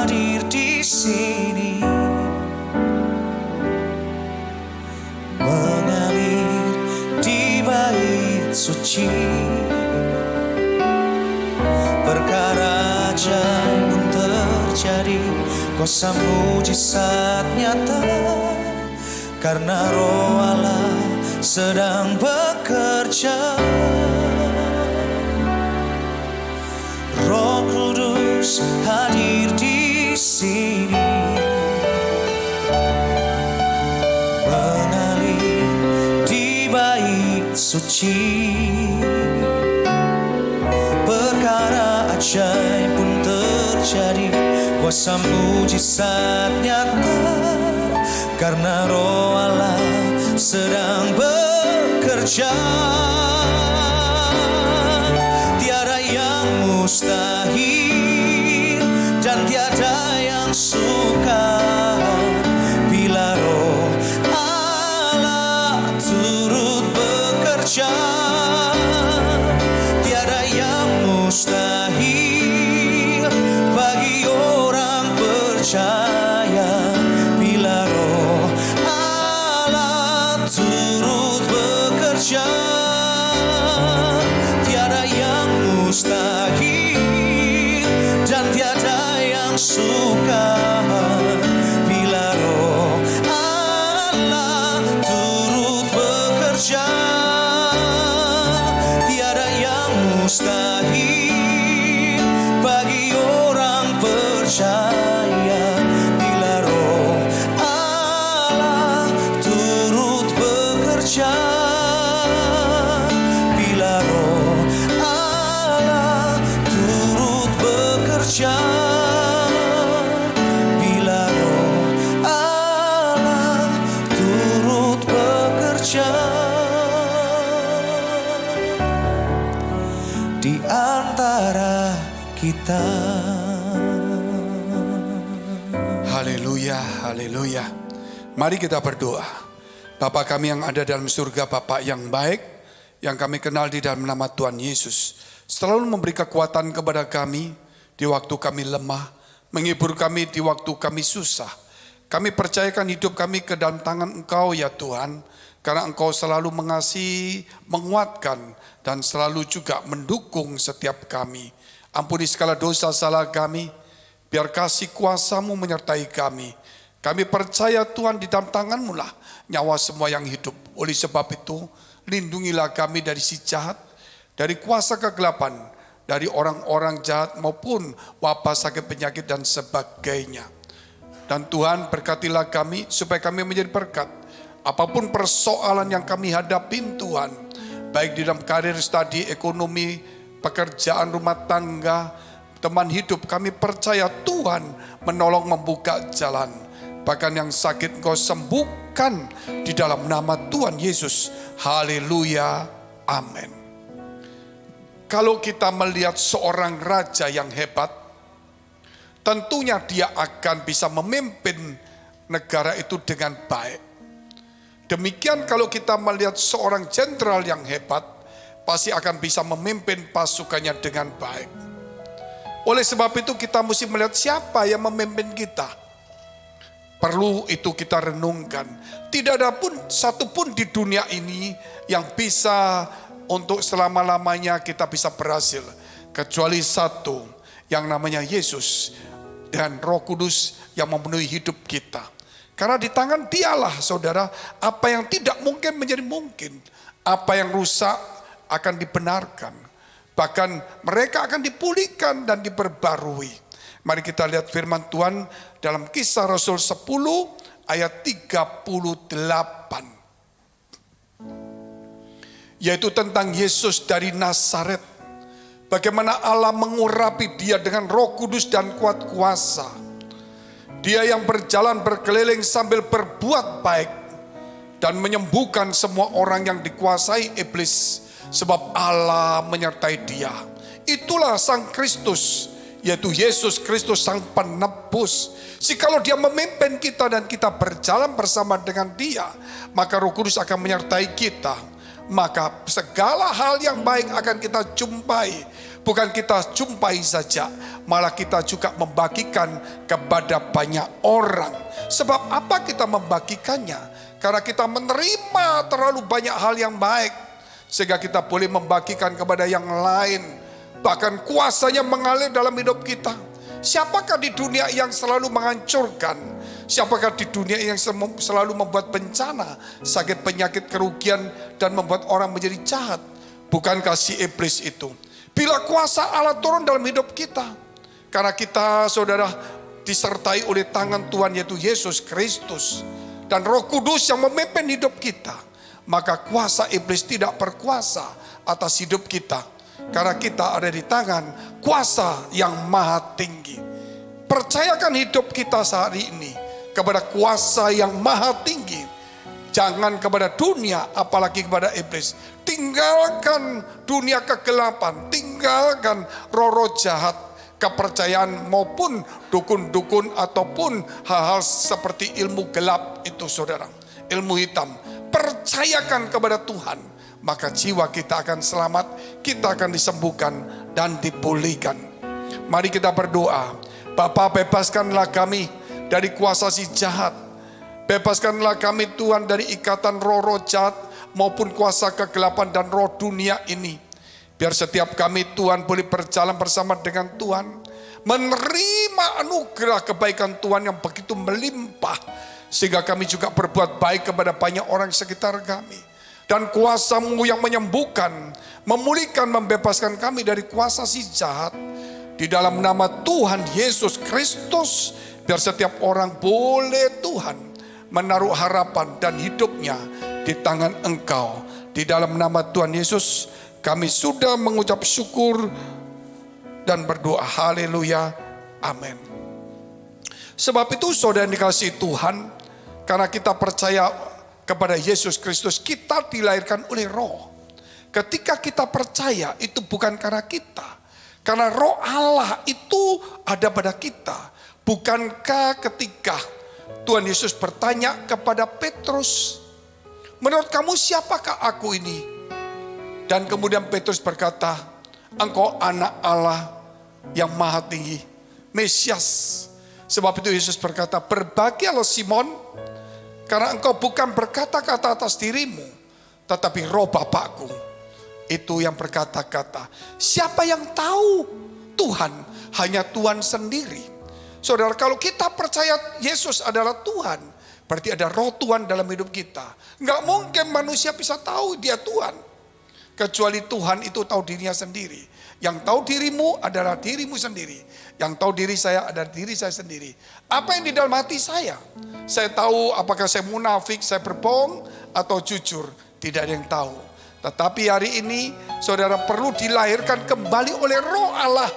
hadir di sini, mengalir di bait suci. Perkara ajaib pun terjadi, kuasa mujizat nyata, karena Roh Allah sedang bekerja. Roh Kudus hadir di sini, mengalir di bait suci. Perkara ajaib pun terjadi, kuasa mujizat nyata, karena Roh Allah sedang bekerja. Tiada yang mustahil dan tiada yang sukar bila Roh Allah turut bekerja. Tiada yang mustahil bagi orang percaya bila Roh Allah turut bekerja. Tiada yang mustahil dan tiada yang sukar bila Roh Allah turut bekerja. Tiada yang mustahil bagi orang percaya bila Roh Allah turut bekerja. Bila Roh Allah turut bekerja. Bila Roh Allah turut bekerja. Di antara kita. Haleluya, haleluya. Mari kita berdoa. Bapa kami yang ada dalam surga, Bapa yang baik, yang kami kenal di dalam nama Tuhan Yesus, selalu memberi kekuatan kepada kami di waktu kami lemah, menghibur kami di waktu kami susah. Kami percayakan hidup kami ke dalam tangan Engkau ya Tuhan, karena Engkau selalu mengasihi, menguatkan, dan selalu juga mendukung setiap kami. Ampuni segala dosa salah kami, biar kasih kuasa-Mu menyertai kami. Kami percaya Tuhan, di dalam tangan-Mu lah nyawa semua yang hidup. Oleh sebab itu, lindungilah kami dari si jahat, dari kuasa kegelapan, dari orang-orang jahat maupun wabah, sakit, penyakit, dan sebagainya. Dan Tuhan berkatilah kami supaya kami menjadi berkat. Apapun persoalan yang kami hadapin Tuhan, baik di dalam karir, studi, ekonomi, pekerjaan, rumah tangga, teman hidup, kami percaya Tuhan menolong membuka jalan. Bahkan yang sakit Engkau sembuhkan di dalam nama Tuhan Yesus. Haleluya, amin. Kalau kita melihat seorang raja yang hebat, tentunya dia akan bisa memimpin negara itu dengan baik. Demikian kalau kita melihat seorang jenderal yang hebat, pasti akan bisa memimpin pasukannya dengan baik. Oleh sebab itu kita mesti melihat siapa yang memimpin kita. Perlu itu kita renungkan. Tidak ada pun satu pun di dunia ini yang bisa untuk selama-lamanya kita bisa berhasil. Kecuali satu, yang namanya Yesus dan Roh Kudus yang memenuhi hidup kita. Karena di tangan Dialah saudara, apa yang tidak mungkin menjadi mungkin. Apa yang rusak akan dibenarkan. Bahkan mereka akan dipulihkan dan diperbarui. Mari kita lihat firman Tuhan dalam Kisah Rasul 10 ayat 38. Yaitu tentang Yesus dari Nazaret. Bagaimana Allah mengurapi dia dengan Roh Kudus dan kuat kuasa. Dia yang berjalan berkeliling sambil berbuat baik dan menyembuhkan semua orang yang dikuasai iblis, sebab Allah menyertai dia. Itulah Sang Kristus, yaitu Yesus Kristus Sang Penebus. Jikalau dia memimpin kita dan kita berjalan bersama dengan dia, maka Roh Kudus akan menyertai kita. maka segala hal yang baik akan kita jumpai. Bukan kita jumpai saja, malah kita juga membagikan kepada banyak orang. Sebab apa kita membagikannya? Karena kita menerima terlalu banyak hal yang baik, sehingga kita boleh membagikan kepada yang lain. Bahkan kuasanya mengalir dalam hidup kita. Siapakah di dunia yang selalu menghancurkan? Siapakah di dunia yang selalu membuat bencana, sakit, penyakit, kerugian, dan membuat orang menjadi jahat? Bukankah si iblis itu? Bila kuasa Allah turun dalam hidup kita, karena kita, saudara, disertai oleh tangan Tuhan yaitu Yesus Kristus dan Roh Kudus yang memimpin hidup kita, maka kuasa iblis tidak berkuasa atas hidup kita, karena kita ada di tangan kuasa yang maha tinggi. Percayakan hidup kita sehari ini kepada kuasa yang maha tinggi. Jangan kepada dunia, apalagi kepada iblis. Tinggalkan dunia kegelapan, tinggalkan roh-roh jahat, kepercayaan maupun dukun-dukun ataupun hal-hal seperti ilmu gelap itu, saudara. Ilmu hitam. Percayakan kepada Tuhan, maka jiwa kita akan selamat, kita akan disembuhkan dan dipulihkan. Mari kita berdoa. Bapa, bebaskanlah kami dari kuasa si jahat. Bebaskanlah kami Tuhan dari ikatan roh-roh jahat maupun kuasa kegelapan dan roh dunia ini. Biar setiap kami Tuhan boleh berjalan bersama dengan Tuhan. Menerima anugerah kebaikan Tuhan yang begitu melimpah. Sehingga kami juga berbuat baik kepada banyak orang sekitar kami. Dan kuasa-Mu yang menyembuhkan, memulihkan, membebaskan kami dari kuasa si jahat. Di dalam nama Tuhan Yesus Kristus. Biar setiap orang boleh Tuhan menaruh harapan dan hidupnya di tangan Engkau. Di dalam nama Tuhan Yesus kami sudah mengucap syukur dan berdoa. Haleluya. Amin. Sebab itu saudara dikasihi Tuhan, karena kita percaya kepada Yesus Kristus, kita dilahirkan oleh Roh. Ketika kita percaya, itu bukan karena kita, karena Roh Allah itu ada pada kita. Bukankah ketika Tuhan Yesus bertanya kepada Petrus, menurut kamu siapakah aku ini? Dan kemudian Petrus berkata, engkau anak Allah yang maha tinggi, Mesias. Sebab itu Yesus berkata, berbahagialah Simon, karena engkau bukan berkata-kata atas dirimu, tetapi Roh Bapakku itu yang berkata-kata. Siapa yang tahu Tuhan? Hanya Tuhan sendiri. Saudara, kalau kita percaya Yesus adalah Tuhan, berarti ada roh Tuhan dalam hidup kita. Enggak mungkin manusia bisa tahu dia Tuhan, kecuali Tuhan itu tahu dirinya sendiri. Yang tahu dirimu adalah dirimu sendiri. Yang tahu diri saya adalah diri saya sendiri. Apa yang di dalam hati saya? Saya tahu apakah saya munafik, saya berbohong, atau jujur. Tidak ada yang tahu. Tetapi hari ini saudara perlu dilahirkan kembali oleh Roh Allah.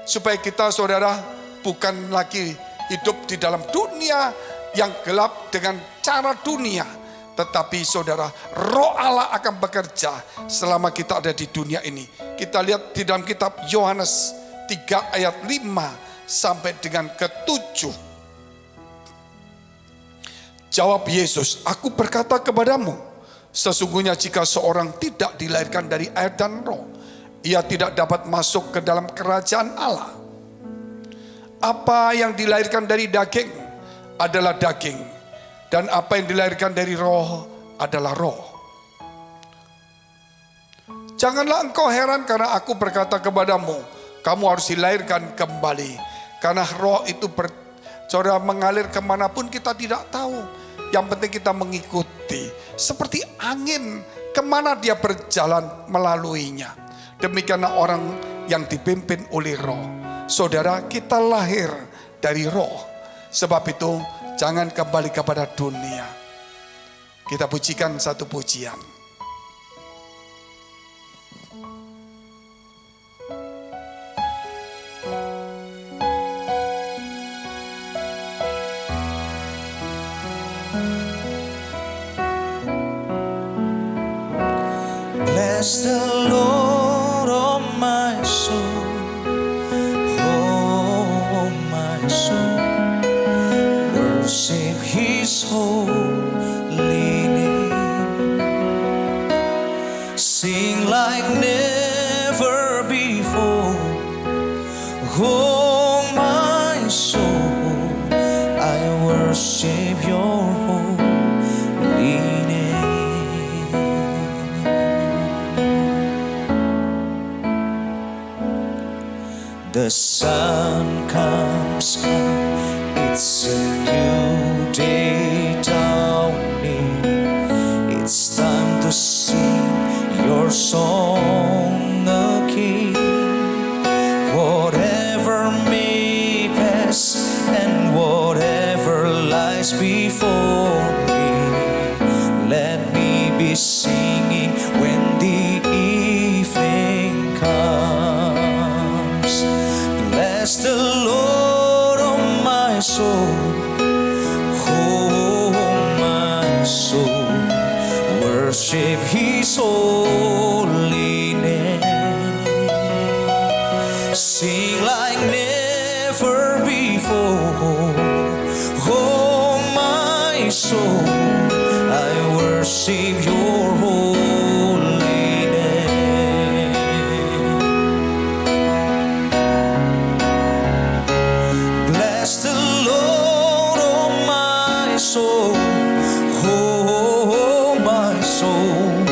Supaya kita, saudara, bukan lagi hidup di dalam dunia yang gelap dengan cara dunia. Tetapi saudara, Roh Allah akan bekerja selama kita ada di dunia ini. Kita lihat di dalam kitab Yohanes 3 ayat 5 sampai dengan ke-7. Jawab Yesus, aku berkata kepadamu, sesungguhnya jika seorang tidak dilahirkan dari air dan roh, ia tidak dapat masuk ke dalam kerajaan Allah. Apa yang dilahirkan dari daging adalah daging, dan apa yang dilahirkan dari roh adalah roh. Janganlah engkau heran karena aku berkata kepadamu, kamu harus dilahirkan kembali. Karena roh itu saudara mengalir kemanapun kita tidak tahu. Yang penting kita mengikuti. Seperti angin, kemana dia berjalan melaluinya. Demikianlah orang yang dipimpin oleh roh. Saudara, kita lahir dari roh. Sebab itu jangan kembali kepada dunia. Kita pujikan satu pujian. Bless the Lord, oh my soul. Oh my soul, worship His holy name. Oh my soul, I worship your holy name. The sun comes up, it's a new day dawning. It's time to sing your song again. Whatever may pass and whatever lies before me, let me be singing when the evening comes. Bless the Lord, oh my soul, oh my soul, worship His holy name. Sing like never before, oh my soul, I worship your holy name. Bless the Lord, oh my soul, oh my soul,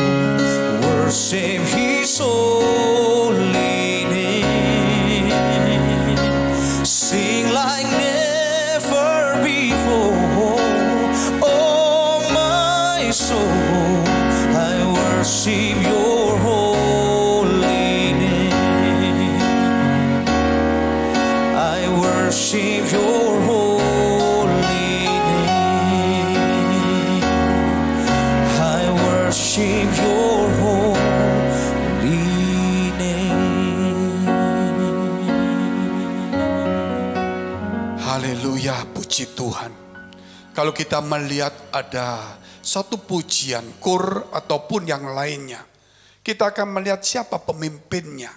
worship His holy name. Sing like never before, oh my soul, I worship your holy name. I worship your holy name. I worship your holy name. Haleluya, puji Tuhan. Kalau kita melihat ada satu pujian, kur ataupun yang lainnya, kita akan melihat siapa pemimpinnya.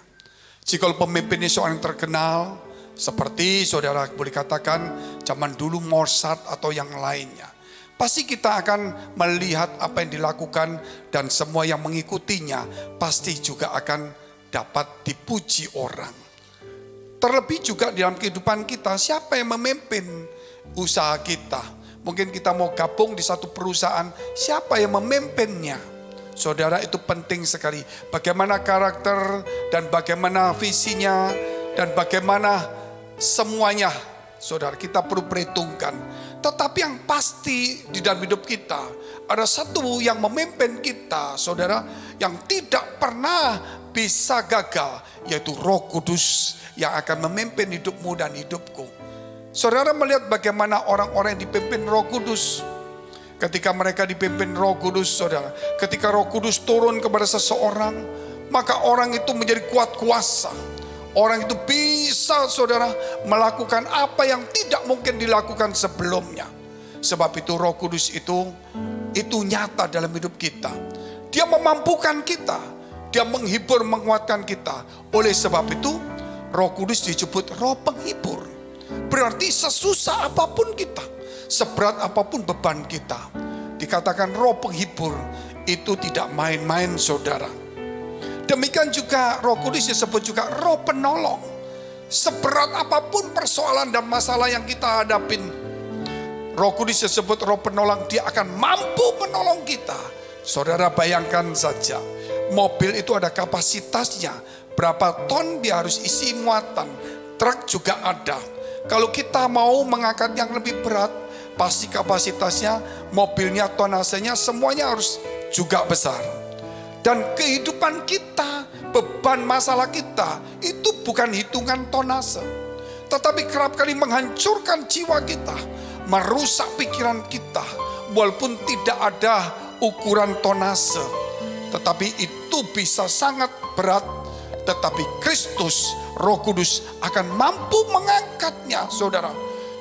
Jika pemimpinnya seorang yang terkenal, seperti saudara boleh katakan zaman dulu Mozart atau yang lainnya, pasti kita akan melihat apa yang dilakukan dan semua yang mengikutinya pasti juga akan dapat dipuji orang. Terlebih juga dalam kehidupan kita, siapa yang memimpin usaha kita? Mungkin kita mau gabung di satu perusahaan, siapa yang memimpinnya? Saudara, itu penting sekali. Bagaimana karakter dan bagaimana visinya dan bagaimana semuanya, saudara, kita perlu perhitungkan. Tetapi yang pasti di dalam hidup kita, ada satu yang memimpin kita, saudara, yang tidak pernah bisa gagal, yaitu Roh Kudus yang akan memimpin hidupmu dan hidupku. Saudara melihat bagaimana orang-orang yang dipimpin Roh Kudus. Ketika mereka dipimpin Roh Kudus, saudara, ketika Roh Kudus turun kepada seseorang, maka orang itu menjadi kuat kuasa. Orang itu bisa, saudara, melakukan apa yang tidak mungkin dilakukan sebelumnya. Sebab itu Roh Kudus itu nyata dalam hidup kita. Dia memampukan kita, dia menghibur, menguatkan kita. Oleh sebab itu Roh Kudus disebut Roh Penghibur. Berarti sesusah apapun kita, seberat apapun beban kita, dikatakan Roh Penghibur itu tidak main-main, saudara. Demikian juga Roh Kudus disebut juga Roh Penolong. Seberat apapun persoalan dan masalah yang kita hadapin, Roh Kudus disebut Roh Penolong. Dia akan mampu menolong kita. Saudara bayangkan saja, mobil itu ada kapasitasnya, berapa ton dia harus isi muatan. Truk juga ada. Kalau kita mau mengangkat yang lebih berat, pasti kapasitasnya, mobilnya, tonasenya, semuanya harus juga besar. Dan kehidupan kita, beban masalah kita, itu bukan hitungan tonase. Tetapi kerap kali menghancurkan jiwa kita, merusak pikiran kita, walaupun tidak ada ukuran tonase. Tetapi itu bisa sangat berat, tetapi Kristus, Roh Kudus akan mampu mengangkatnya, saudara.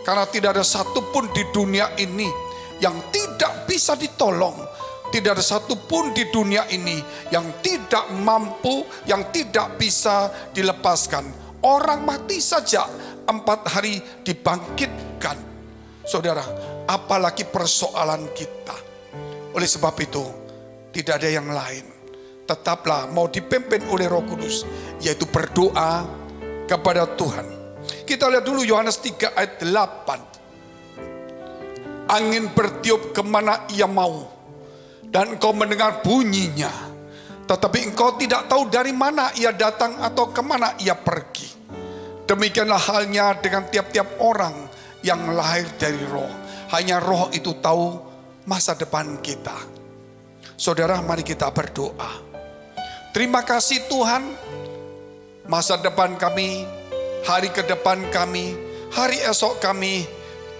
Karena tidak ada satupun di dunia ini yang tidak bisa ditolong. Tidak ada satupun di dunia ini yang tidak mampu, yang tidak bisa dilepaskan. Orang mati saja 4 hari dibangkitkan. Saudara, apalagi persoalan kita. Oleh sebab itu, tidak ada yang lain. Tetaplah mau dipimpin oleh Roh Kudus, yaitu berdoa kepada Tuhan. Kita lihat dulu Yohanes 3 ayat 8. Angin bertiup kemana ia mau, dan engkau mendengar bunyinya, tetapi engkau tidak tahu dari mana ia datang atau kemana ia pergi. Demikianlah halnya dengan tiap-tiap orang yang lahir dari roh. Hanya roh itu tahu masa depan kita. Saudara, mari kita berdoa. Terima kasih Tuhan, masa depan kami, hari ke depan kami, hari esok kami,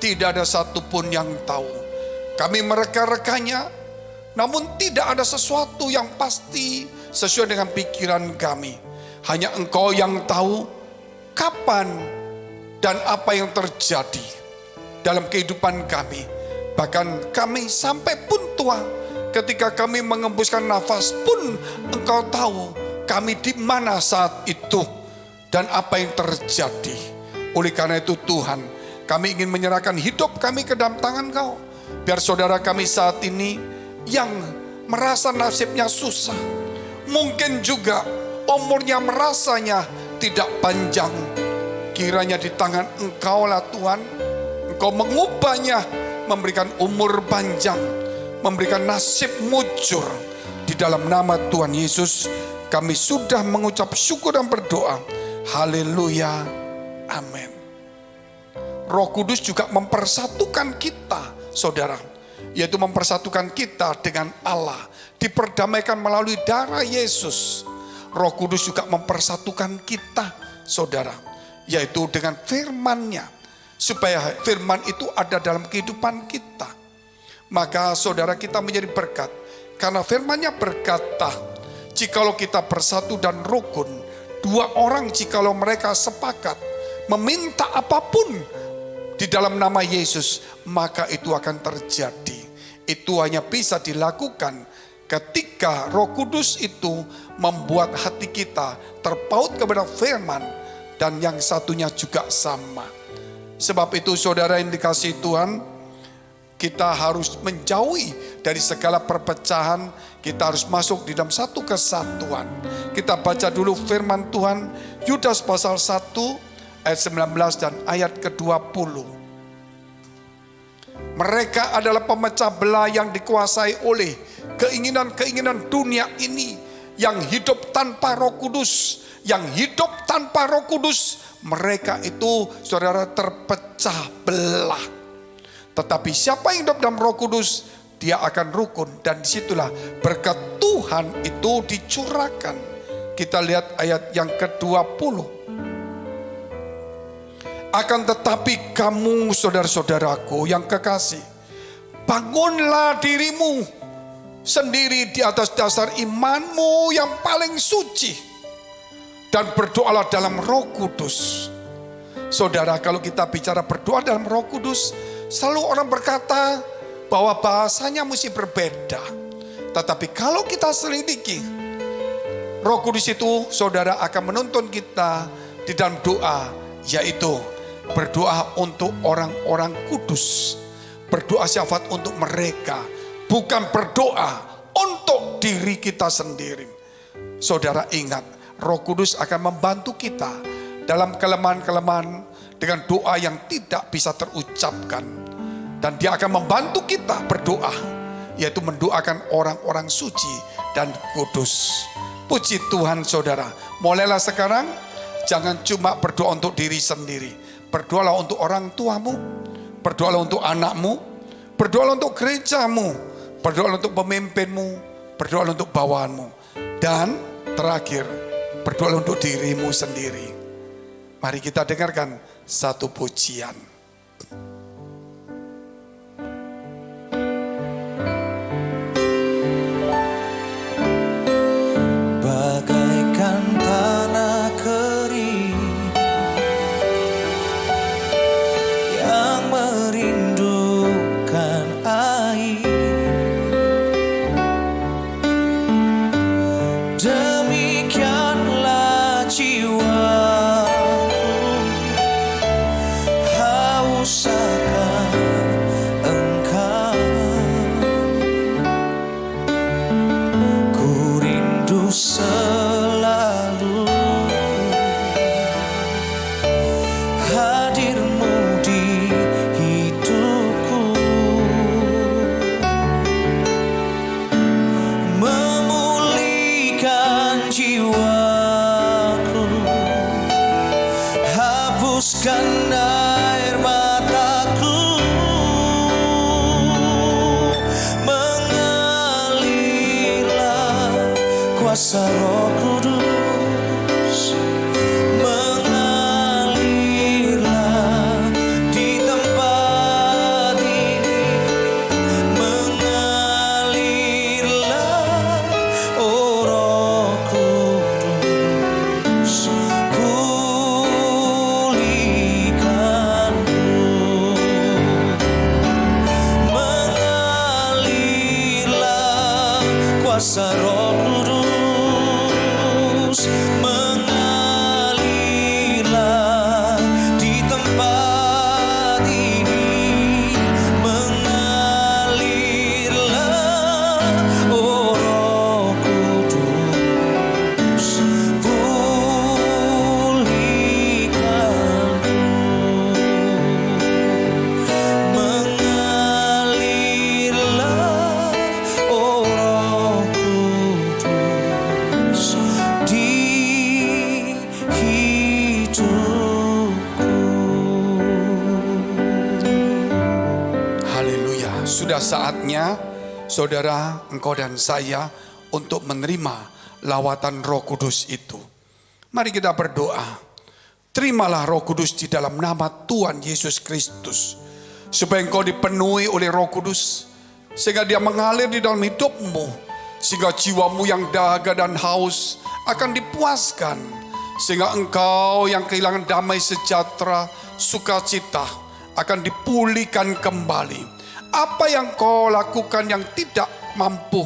tidak ada satupun yang tahu. Kami mereka-rekanya, namun tidak ada sesuatu yang pasti sesuai dengan pikiran kami. Hanya Engkau yang tahu kapan dan apa yang terjadi dalam kehidupan kami. Bahkan kami sampai pun tua, ketika kami mengembuskan nafas pun Engkau tahu kami di mana saat itu dan apa yang terjadi. Oleh karena itu Tuhan, kami ingin menyerahkan hidup kami ke dalam tangan Kau. Biar saudara kami saat ini yang merasa nasibnya susah, mungkin juga umurnya merasanya tidak panjang, kiranya di tangan Engkau lah Tuhan, Engkau mengubahnya, memberikan umur panjang, memberikan nasib mujur. Di dalam nama Tuhan Yesus kami sudah mengucap syukur dan berdoa. Haleluya, amin. Roh Kudus juga mempersatukan kita, saudara, yaitu mempersatukan kita dengan Allah, diperdamaikan melalui darah Yesus. Roh Kudus juga mempersatukan kita, saudara, yaitu dengan firman-Nya, supaya firman itu ada dalam kehidupan kita. Maka saudara, kita menjadi berkat, karena firman-Nya berkata, jikalau kita bersatu dan rukun, dua orang jikalau mereka sepakat meminta apapun di dalam nama Yesus, maka itu akan terjadi. Itu hanya bisa dilakukan ketika Roh Kudus itu membuat hati kita terpaut kepada firman, dan yang satunya juga sama. Sebab itu saudara yang dikasihi Tuhan, kita harus menjauhi dari segala perpecahan. Kita harus masuk di dalam satu kesatuan. Kita baca dulu firman Tuhan, Yudas pasal 1 ayat 19 dan ayat ke-20. Mereka adalah pemecah belah yang dikuasai oleh keinginan-keinginan dunia ini, yang hidup tanpa Roh Kudus. Yang hidup tanpa Roh Kudus, mereka itu saudara terpecah belah. Tetapi siapa yang hidup dalam Roh Kudus, dia akan rukun, dan disitulah berkat Tuhan itu dicurahkan. Kita lihat ayat yang ke-20. Akan tetapi kamu saudara-saudaraku yang kekasih, bangunlah dirimu sendiri di atas dasar imanmu yang paling suci, dan berdoalah dalam Roh Kudus. Saudara, kalau kita bicara berdoa dalam Roh Kudus, selalu orang berkata bahwa bahasanya mesti berbeda. Tetapi kalau kita selidiki, Roh Kudus itu saudara akan menuntun kita di dalam doa, yaitu berdoa untuk orang-orang kudus. Berdoa syafaat untuk mereka, bukan berdoa untuk diri kita sendiri. Saudara ingat, Roh Kudus akan membantu kita dalam kelemahan-kelemahan dengan doa yang tidak bisa terucapkan. Dan dia akan membantu kita berdoa, yaitu mendoakan orang-orang suci dan kudus. Puji Tuhan saudara, mulailah sekarang jangan cuma berdoa untuk diri sendiri. Berdoalah untuk orang tuamu, berdoalah untuk anakmu, berdoalah untuk gerejamu, berdoalah untuk pemimpinmu, berdoalah untuk bawahanmu. Dan terakhir, berdoalah untuk dirimu sendiri. Mari kita dengarkan satu pujian. Bagaikan tanah kering yang merindukan air, demikianlah jiwaku haus hembuskan air mataku, mengalirlah kuasa Roh Kudus, mengalirlah di tempat ini, mengalirlah, oh Roh Kudus, pulihkanku, mengalirlah kuasa Roh Kudus, mengalirlah di tempat ini, mengalirlah, oh Roh Kudus, pulihkanku, mengalirlah, oh Roh Kudus di hidupku. Haleluya. Sudah saatnya saudara, engkau dan saya untuk menerima lawatan Roh Kudus itu. Mari kita berdoa. Terimalah Roh Kudus di dalam nama Tuhan Yesus Kristus, supaya engkau dipenuhi oleh Roh Kudus, sehingga dia mengalir di dalam hidupmu, sehingga jiwamu yang dahaga dan haus akan dipuaskan, sehingga engkau yang kehilangan damai sejahtera, sukacita akan dipulihkan kembali. Apa yang kau lakukan yang tidak mampu,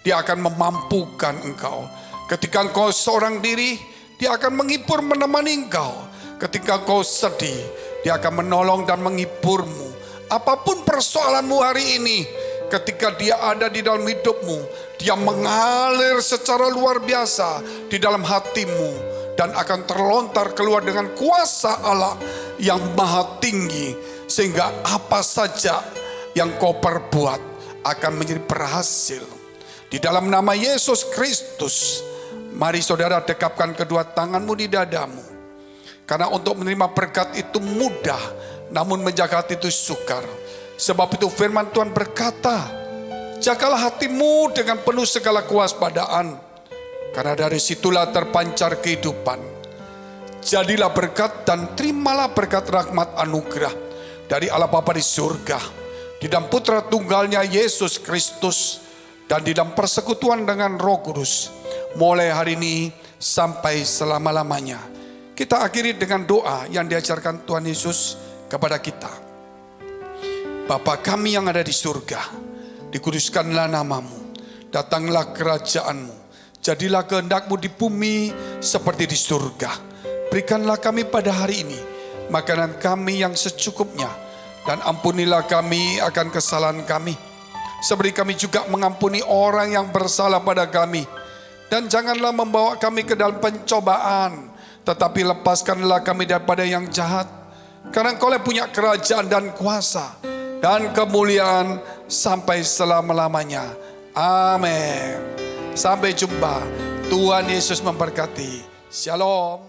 dia akan memampukan engkau. Ketika engkau seorang diri, dia akan menghibur menemani engkau. Ketika engkau sedih, dia akan menolong dan menghiburmu. Apapun persoalanmu hari ini, ketika dia ada di dalam hidupmu, dia mengalir secara luar biasa di dalam hatimu, dan akan terlontar keluar dengan kuasa Allah yang maha tinggi, sehingga apa saja yang kau perbuat akan menjadi berhasil. Di dalam nama Yesus Kristus, mari saudara dekapkan kedua tanganmu di dadamu. Karena untuk menerima berkat itu mudah, namun menjaga hati itu sukar. Sebab itu firman Tuhan berkata, jagalah hatimu dengan penuh segala kewaspadaan, karena dari situlah terpancar kehidupan. Jadilah berkat dan terimalah berkat rahmat anugerah dari Allah Bapa di surga, di dalam Putra Tunggalnya Yesus Kristus, dan di dalam persekutuan dengan Roh Kudus, mulai hari ini sampai selama-lamanya. Kita akhiri dengan doa yang diajarkan Tuhan Yesus kepada kita. Bapa kami yang ada di surga, dikuduskanlah namamu, datanglah kerajaanmu, jadilah kehendak-Mu di bumi seperti di surga. Berikanlah kami pada hari ini makanan kami yang secukupnya, dan ampunilah kami akan kesalahan kami, seperti kami juga mengampuni orang yang bersalah pada kami. Dan janganlah membawa kami ke dalam pencobaan, tetapi lepaskanlah kami daripada yang jahat. Karena Engkau punya kerajaan dan kuasa dan kemuliaan sampai selama-lamanya. Amin. Sampai jumpa. Tuhan Yesus memberkati. Shalom.